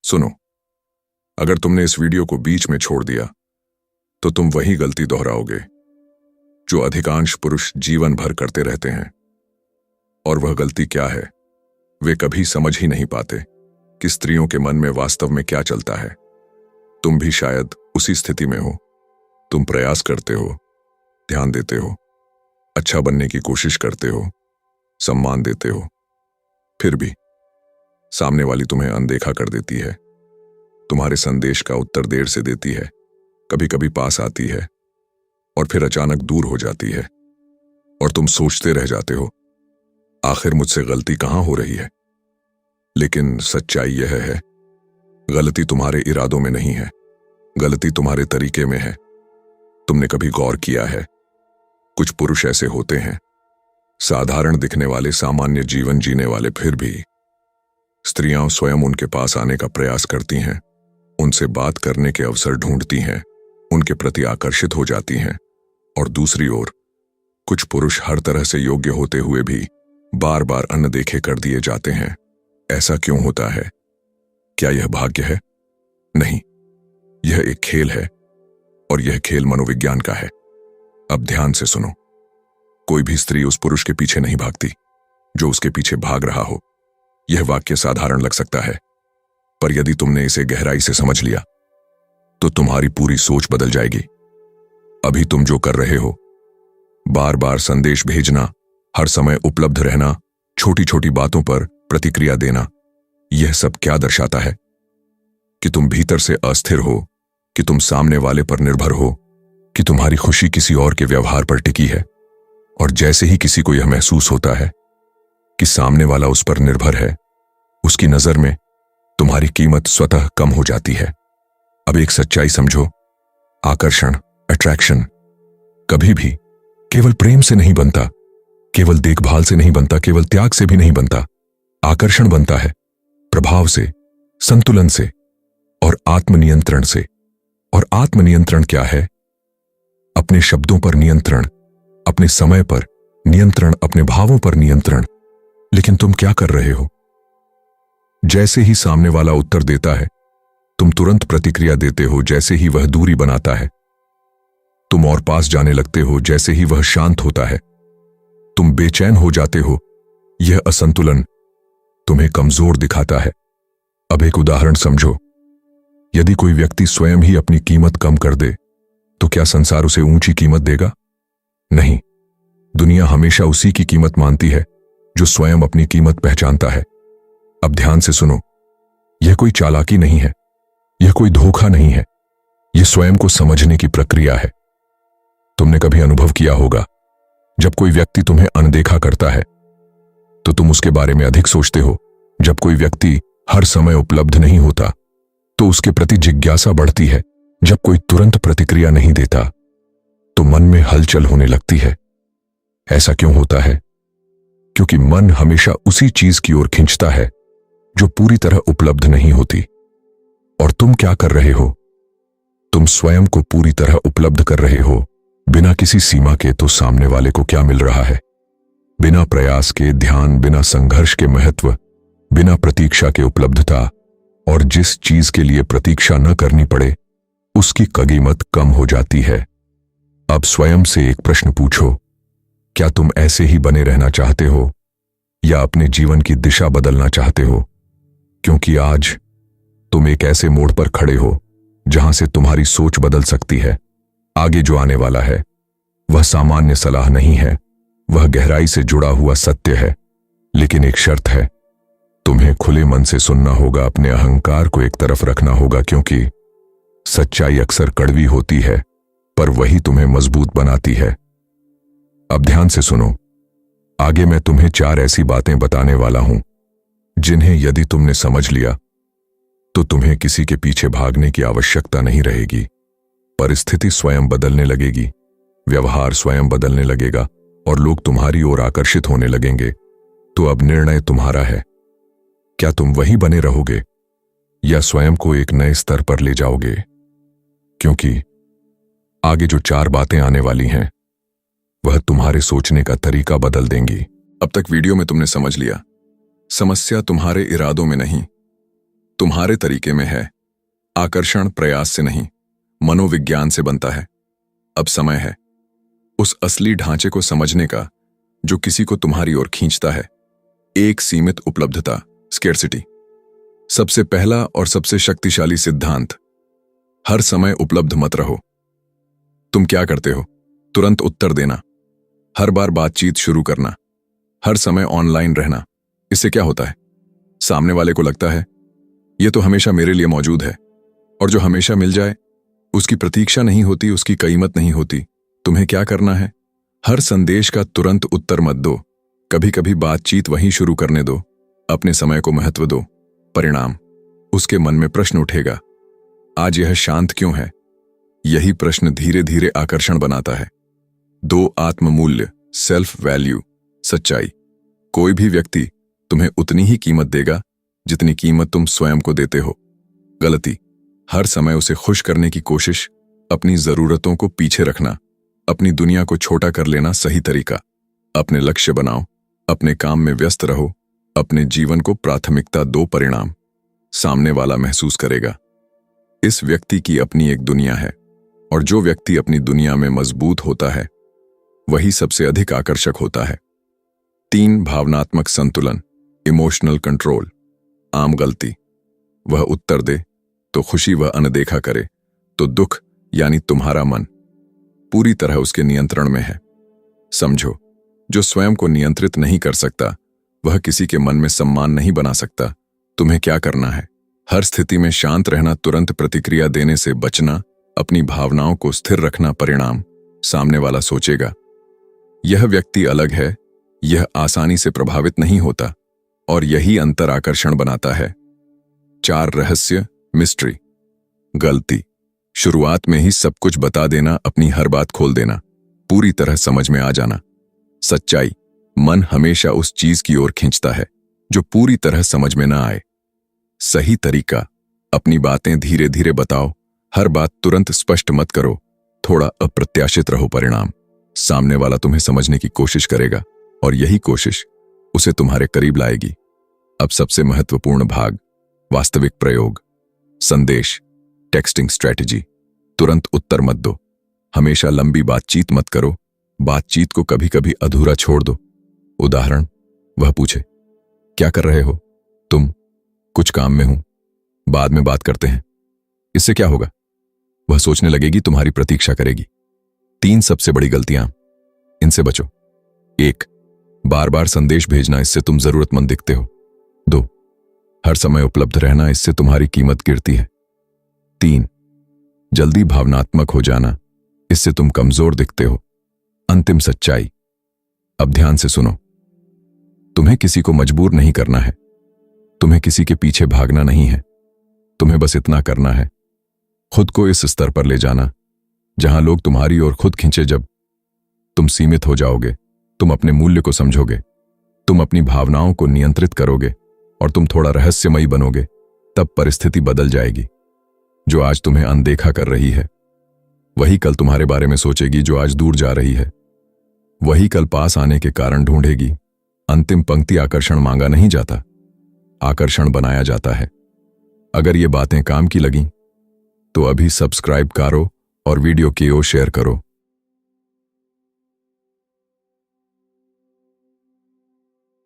सुनो, अगर तुमने इस वीडियो को बीच में छोड़ दिया तो तुम वही गलती दोहराओगे जो अधिकांश पुरुष जीवन भर करते रहते हैं। और वह गलती क्या है? वे कभी समझ ही नहीं पाते कि स्त्रियों के मन में वास्तव में क्या चलता है। तुम भी शायद उसी स्थिति में हो। तुम प्रयास करते हो, ध्यान देते हो, अच्छा बनने की कोशिश करते हो, सम्मान देते हो, फिर भी सामने वाली तुम्हें अनदेखा कर देती है। तुम्हारे संदेश का उत्तर देर से देती है, कभी कभी पास आती है और फिर अचानक दूर हो जाती है। और तुम सोचते रह जाते हो, आखिर मुझसे गलती कहां हो रही है? लेकिन सच्चाई यह है, गलती तुम्हारे इरादों में नहीं है, गलती तुम्हारे तरीके में है। तुमने कभी गौर किया है, कुछ पुरुष ऐसे होते हैं, साधारण दिखने वाले, सामान्य जीवन जीने वाले, फिर भी स्त्रियां स्वयं उनके पास आने का प्रयास करती हैं, उनसे बात करने के अवसर ढूंढती हैं, उनके प्रति आकर्षित हो जाती हैं। और दूसरी ओर कुछ पुरुष हर तरह से योग्य होते हुए भी बार बार अनदेखे कर दिए जाते हैं। ऐसा क्यों होता है? क्या यह भाग्य है? नहीं, यह एक खेल है, और यह खेल मनोविज्ञान का है। अब ध्यान से सुनो, कोई भी स्त्री उस पुरुष के पीछे नहीं भागती जो उसके पीछे भाग रहा हो। यह वाक्य साधारण लग सकता है, पर यदि तुमने इसे गहराई से समझ लिया तो तुम्हारी पूरी सोच बदल जाएगी। अभी तुम जो कर रहे हो, बार बार संदेश भेजना, हर समय उपलब्ध रहना, छोटी छोटी बातों पर प्रतिक्रिया देना, यह सब क्या दर्शाता है? कि तुम भीतर से अस्थिर हो, कि तुम सामने वाले पर निर्भर हो, कि तुम्हारी खुशी किसी और के व्यवहार पर टिकी है। और जैसे ही किसी को यह महसूस होता है कि सामने वाला उस पर निर्भर है, उसकी नजर में तुम्हारी कीमत स्वतः कम हो जाती है। अब एक सच्चाई समझो, आकर्षण, अट्रैक्शन कभी भी केवल प्रेम से नहीं बनता, केवल देखभाल से नहीं बनता, केवल त्याग से भी नहीं बनता। आकर्षण बनता है प्रभाव से, संतुलन से और आत्मनियंत्रण से। और आत्मनियंत्रण क्या है? अपने शब्दों पर नियंत्रण, अपने समय पर नियंत्रण, अपने भावों पर नियंत्रण। लेकिन तुम क्या कर रहे हो? जैसे ही सामने वाला उत्तर देता है, तुम तुरंत प्रतिक्रिया देते हो। जैसे ही वह दूरी बनाता है, तुम और पास जाने लगते हो। जैसे ही वह शांत होता है, तुम बेचैन हो जाते हो। यह असंतुलन तुम्हें कमजोर दिखाता है। अब एक उदाहरण समझो, यदि कोई व्यक्ति स्वयं ही अपनी कीमत कम कर दे, तो क्या संसार उसे ऊंची कीमत देगा? नहीं, दुनिया हमेशा उसी की कीमत मानती है जो स्वयं अपनी कीमत पहचानता है। अब ध्यान से सुनो, यह कोई चालाकी नहीं है, यह कोई धोखा नहीं है, यह स्वयं को समझने की प्रक्रिया है। तुमने कभी अनुभव किया होगा, जब कोई व्यक्ति तुम्हें अनदेखा करता है तो तुम उसके बारे में अधिक सोचते हो। जब कोई व्यक्ति हर समय उपलब्ध नहीं होता तो उसके प्रति जिज्ञासा बढ़ती है। जब कोई तुरंत प्रतिक्रिया नहीं देता तो मन में हलचल होने लगती है। ऐसा क्यों होता है? क्योंकि मन हमेशा उसी चीज की ओर खींचता है जो पूरी तरह उपलब्ध नहीं होती। और तुम क्या कर रहे हो? तुम स्वयं को पूरी तरह उपलब्ध कर रहे हो, बिना किसी सीमा के। तो सामने वाले को क्या मिल रहा है? बिना प्रयास के ध्यान, बिना संघर्ष के महत्व, बिना प्रतीक्षा के उपलब्धता। और जिस चीज के लिए प्रतीक्षा न करनी पड़े, उसकी कीमत कम हो जाती है। अब स्वयं से एक प्रश्न पूछो, क्या तुम ऐसे ही बने रहना चाहते हो या अपने जीवन की दिशा बदलना चाहते हो? क्योंकि आज तुम एक ऐसे मोड़ पर खड़े हो जहां से तुम्हारी सोच बदल सकती है। आगे जो आने वाला है वह सामान्य सलाह नहीं है, वह गहराई से जुड़ा हुआ सत्य है। लेकिन एक शर्त है, तुम्हें खुले मन से सुनना होगा, अपने अहंकार को एक तरफ रखना होगा। क्योंकि सच्चाई अक्सर कड़वी होती है, पर वही तुम्हें मजबूत बनाती है। अब ध्यान से सुनो, आगे मैं तुम्हें 4 ऐसी बातें बताने वाला हूं जिन्हें यदि तुमने समझ लिया तो तुम्हें किसी के पीछे भागने की आवश्यकता नहीं रहेगी। परिस्थिति स्वयं बदलने लगेगी, व्यवहार स्वयं बदलने लगेगा और लोग तुम्हारी ओर आकर्षित होने लगेंगे। तो अब निर्णय तुम्हारा है, क्या तुम वही बने रहोगे या स्वयं को एक नए स्तर पर ले जाओगे? क्योंकि आगे जो 4 बातें आने वाली हैं वह तुम्हारे सोचने का तरीका बदल देंगी। अब तक वीडियो में तुमने समझ लिया, समस्या तुम्हारे इरादों में नहीं तुम्हारे तरीके में है। आकर्षण प्रयास से नहीं, मनोविज्ञान से बनता है। अब समय है उस असली ढांचे को समझने का जो किसी को तुम्हारी ओर खींचता है। एक सीमित उपलब्धता, स्केर्सिटी। सबसे पहला और सबसे शक्तिशाली सिद्धांत, हर समय उपलब्ध मत रहो। तुम क्या करते हो? तुरंत उत्तर देना, हर बार बातचीत शुरू करना, हर समय ऑनलाइन रहना। इससे क्या होता है? सामने वाले को लगता है ये तो हमेशा मेरे लिए मौजूद है, और जो हमेशा मिल जाए उसकी प्रतीक्षा नहीं होती, उसकी कीमत नहीं होती। तुम्हें क्या करना है? हर संदेश का तुरंत उत्तर मत दो। कभी कभी बातचीत वहीं शुरू करने दो। अपने समय को महत्व दो। परिणाम, उसके मन में प्रश्न उठेगा, आज यह शांत क्यों है? यही प्रश्न धीरे धीरे आकर्षण बनाता है। 2 आत्ममूल्य, सेल्फ वैल्यू, सच्चाई। कोई भी व्यक्ति तुम्हें उतनी ही कीमत देगा जितनी कीमत तुम स्वयं को देते हो। गलती, हर समय उसे खुश करने की कोशिश, अपनी जरूरतों को पीछे रखना, अपनी दुनिया को छोटा कर लेना सही तरीका। अपने लक्ष्य बनाओ, अपने काम में व्यस्त रहो, अपने जीवन को प्राथमिकता दो। परिणाम, सामने वाला महसूस करेगा इस व्यक्ति की अपनी एक दुनिया है, और जो व्यक्ति अपनी दुनिया में मजबूत होता है वही सबसे अधिक आकर्षक होता है। 3 भावनात्मक संतुलन, इमोशनल कंट्रोल। आम गलती, वह उत्तर दे तो खुशी, वह अनदेखा करे तो दुख, यानी तुम्हारा मन पूरी तरह उसके नियंत्रण में है। समझो, जो स्वयं को नियंत्रित नहीं कर सकता वह किसी के मन में सम्मान नहीं बना सकता। तुम्हें क्या करना है? हर स्थिति में शांत रहना, तुरंत प्रतिक्रिया देने से बचना, अपनी भावनाओं को स्थिर रखना। परिणाम, सामने वाला सोचेगा यह व्यक्ति अलग है, यह आसानी से प्रभावित नहीं होता, और यही अंतर आकर्षण बनाता है। 4 रहस्य, मिस्ट्री। गलती, शुरुआत में ही सब कुछ बता देना, अपनी हर बात खोल देना, पूरी तरह समझ में आ जाना। सच्चाई, मन हमेशा उस चीज की ओर खींचता है जो पूरी तरह समझ में ना आए। सही तरीका, अपनी बातें धीरे धीरे बताओ, हर बात तुरंत स्पष्ट मत करो, थोड़ा अप्रत्याशित रहो। परिणाम, सामने वाला तुम्हें समझने की कोशिश करेगा, और यही कोशिश उसे तुम्हारे करीब लाएगी। अब सबसे महत्वपूर्ण भाग, वास्तविक प्रयोग। संदेश, टेक्स्टिंग स्ट्रैटेजी। तुरंत उत्तर मत दो, हमेशा लंबी बातचीत मत करो, बातचीत को कभी कभी अधूरा छोड़ दो। उदाहरण, वह पूछे क्या कर रहे हो? तुम, कुछ काम में हूं, बाद में बात करते हैं। इससे क्या होगा? वह सोचने लगेगी, तुम्हारी प्रतीक्षा करेगी। 3 सबसे बड़ी गलतियां, इनसे बचो। 1, बार बार संदेश भेजना, इससे तुम जरूरतमंद दिखते हो। 2, हर समय उपलब्ध रहना, इससे तुम्हारी कीमत गिरती है। 3, जल्दी भावनात्मक हो जाना, इससे तुम कमजोर दिखते हो। अंतिम सच्चाई, अब ध्यान से सुनो, तुम्हें किसी को मजबूर नहीं करना है, तुम्हें किसी के पीछे भागना नहीं है। तुम्हें बस इतना करना है, खुद को इस स्तर पर ले जाना जहां लोग तुम्हारी ओर खुद खींचे। जब तुम सीमित हो जाओगे, तुम अपने मूल्य को समझोगे, तुम अपनी भावनाओं को नियंत्रित करोगे, और तुम थोड़ा रहस्यमयी बनोगे, तब परिस्थिति बदल जाएगी। जो आज तुम्हें अनदेखा कर रही है वही कल तुम्हारे बारे में सोचेगी, जो आज दूर जा रही है वही कल पास आने के कारण ढूंढेगी। अंतिम पंक्ति, आकर्षण मांगा नहीं जाता, आकर्षण बनाया जाता है। अगर ये बातें काम की लगीं तो अभी सब्सक्राइब करो और वीडियो की ओर शेयर करो।